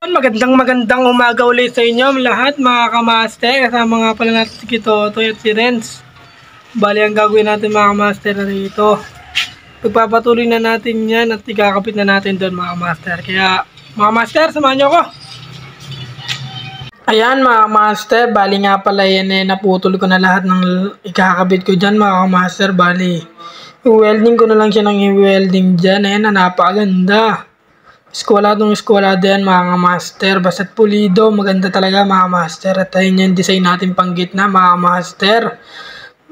Magandang umaga ulit sa inyo lahat mga kamaster. Kasama nga pala natin si Kitotoy at si Renz. Bali ang gagawin natin mga kamaster na rito, pagpapatuloy na natin yan at ikakapit na natin doon mga kamaster. Kaya mga master, samahan nyo ako. Ayan mga master, bali nga pala yan naputol ko na lahat ng ikakabit ko dyan mga kamaster. Bali i-welding ko na lang siya ng i-welding dyan. Ayan na, napakaganda. Eskwalado yan mga master. Basta't pulido, maganda talaga mga master. At ayun yung design natin pang gitna mga master.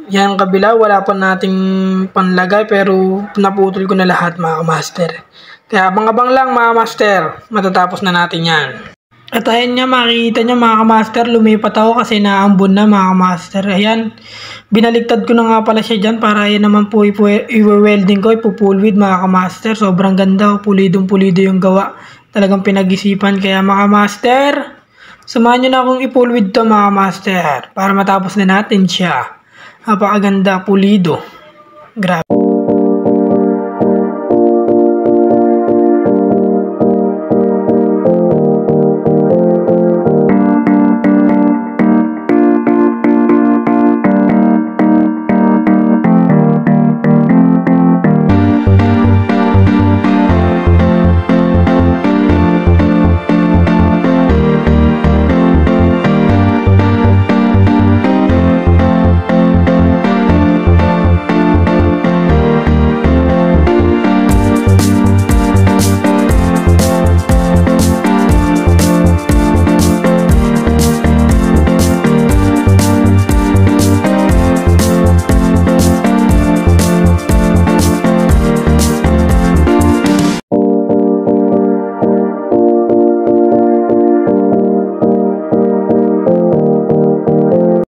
Yan kabila, wala pa nating panlagay pero naputol ko na lahat mga master. Kaya abang-abang lang mga master, matatapos na natin yan. At ayan nga, makikita nyo mga master, lumipat ako kasi naambon na mga master. Ayan, binaliktad ko na nga pala siya dyan para yan naman po i-welding ko, ipupulwid mga master. Sobrang ganda, pulidong-pulido yung gawa. Talagang pinag-isipan. Kaya mga master, samahan nyo na akong ipulwid to mga master para matapos na natin siya. Napakaganda, pulido. Grabe.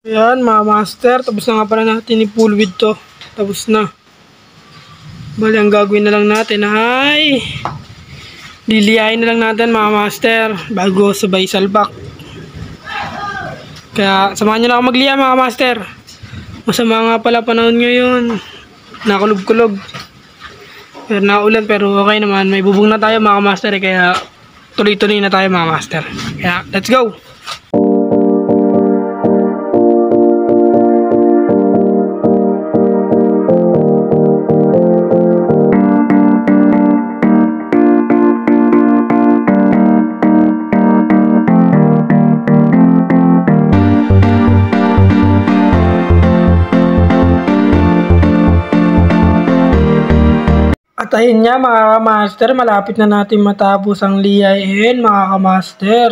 Ayan mga master, tapos na nga pala natin i-pulwid to. Tapos na. Bali ang gagawin na lang natin ay liliyain na lang natin mga master bago sabay salpak. Kaya samahan nyo na ako magliya mga master. Masama nga pala panahon ngayon, nakulog-kulog. Pero naulan pero okay naman, may bubong na tayo mga master kaya tuloy-tuloy na tayo mga master. Kaya let's go! At ayun nga mga kamaster, malapit na natin matapos ang liyain mga kamaster.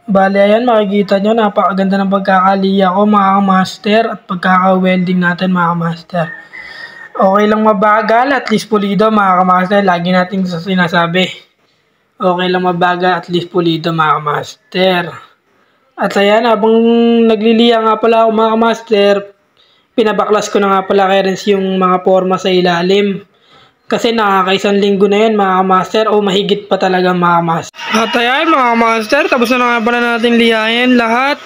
Bali ayan, makikita nyo napakaganda ng pagkakaliya ko mga kamaster at pagkaka-welding natin mga kamaster. Okay lang mabagal, at least pulido mga kamaster, lagi natin sinasabi. Okay lang mabagal, at least pulido mga kamaster. At ayan, habang nagliliya nga pala ako mga kamaster, pinabaklas ko na nga pala kay Renz yung mga forma sa ilalim. Kasi nakakaisang linggo na yan mga master, o mahigit pa talaga mga master. At ayan mga master, tapos na nga pala natin liyain lahat.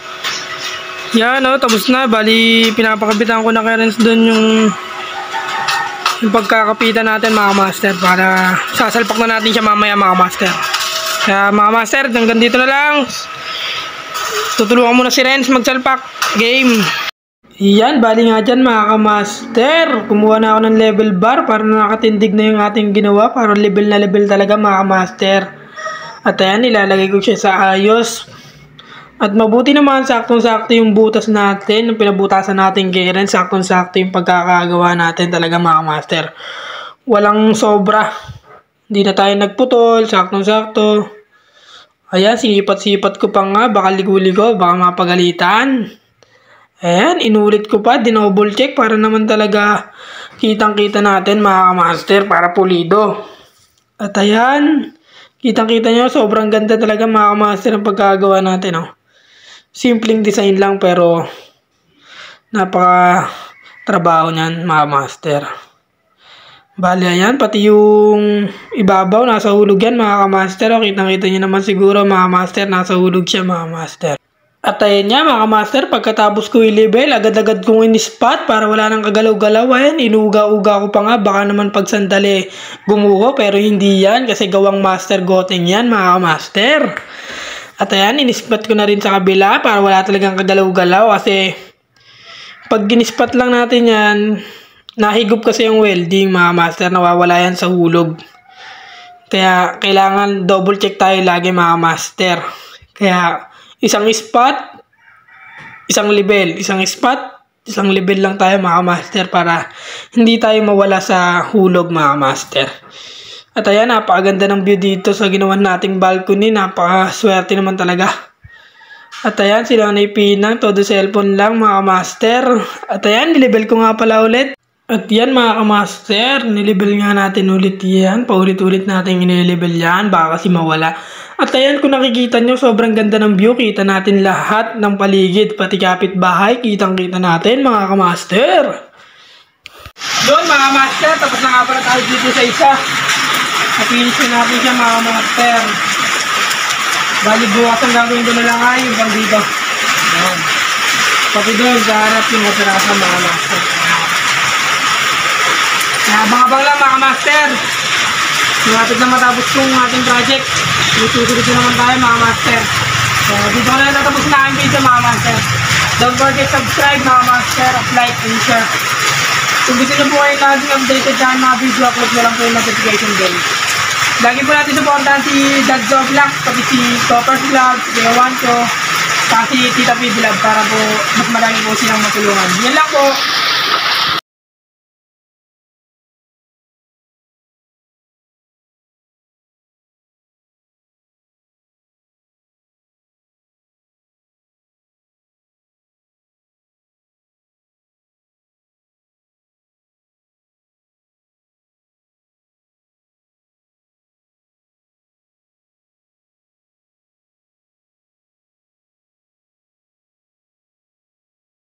Yan o, tapos na. Bali pinapakapitan ko na kay Renz doon yung pagkakapitan natin mga master, para sasalpak na natin siya mamaya mga master. Kaya mga master, hanggang dito na lang. Tutulungan muna si Renz magsalpak. Game! Yan, bali nga dyan mga kamaster, kumuha na ako ng level bar para nakatindig na yung ating ginawa, para level na level talaga mga kamaster. At ayan, ilalagay ko siya sa ayos. At mabuti naman, saktong-sakto yung butas natin, yung pinabutasan natin kay Renz, saktong-sakto yung pagkakagawa natin talaga mga kamaster. Walang sobra, hindi na tayo nagputol, saktong-sakto. Ayan, sinipat-sipat ko pa nga, baka ligo-ligo, baka mapagalitan. Ayan, inulit ko pa, dinoble check para naman talaga kitang-kita natin mga kamaster, para pulido. At ayan, kitang-kita nyo, sobrang ganda talaga mga kamaster ang pagkagawa natin. Oh. Simpleng design lang pero napaka trabaho niyan mga master. Bali ayan, pati yung ibabaw nasa hulog yan mga kamaster. Oh. Kitang-kita nyo naman siguro mga master, nasa hulog siya mga master. At ayun nga mga master, pagkatapos ko i-level, agad-agad kong in-spot para wala nang kagalaw-galaw. Ayan, inuga-uga ko pa nga, baka naman pag sandali gumuho, pero hindi yan kasi gawang master goting yan mga master. At ayan, in-spot ko na rin sa kabila para wala talagang kagalaw-galaw kasi pag gin-spot lang natin yan, nahigop kasi yung welding mga master, nawawala yan sa hulog. Kaya kailangan double check tayo lagi mga master. Kaya isang spot, isang level. Isang spot, isang level lang tayo mga master para hindi tayo mawala sa hulog mga master. At ayan, napakaganda ng view dito sa ginawan nating balcony. Napakaswerte naman talaga. At ayan, sila na ipinang. Todo cellphone lang mga master. At ayan, nilevel ko nga pala ulit. At yan mga kamaster, nilibel nga natin ulit yan. Paulit-ulit natin inilibel yan, baka kasi mawala. At ayan, kung nakikita nyo, sobrang ganda ng view. Kita natin lahat ng paligid, pati kapitbahay. Kitang-kita natin mga kamaster. Doon mga kamaster, tapos na nga pala tayo dito sa isa. At-finish natin siya mga kamaster. Bali bukas ang gagawin ko na lang ay yung bang dito. Ayan. Pati doon, sa harap yung masarasa mga kamaster. Abang-abang lang mga master. Malapit na matapos kong ating project. Susunod naman tayo mga master. So dito ko na natapos na aking video mga master. Don't forget subscribe mga master, like and share. Kung gusto nyo po kayo laging updated sa mga video, upload na lang po yung notification bell. Lagi po natin supportahan si Dadzo Vlog, pati si Toppers Vlog, si Ginawan ko, pati Tita P Vlog para po mas marami po silang matulungan. Yan lang po.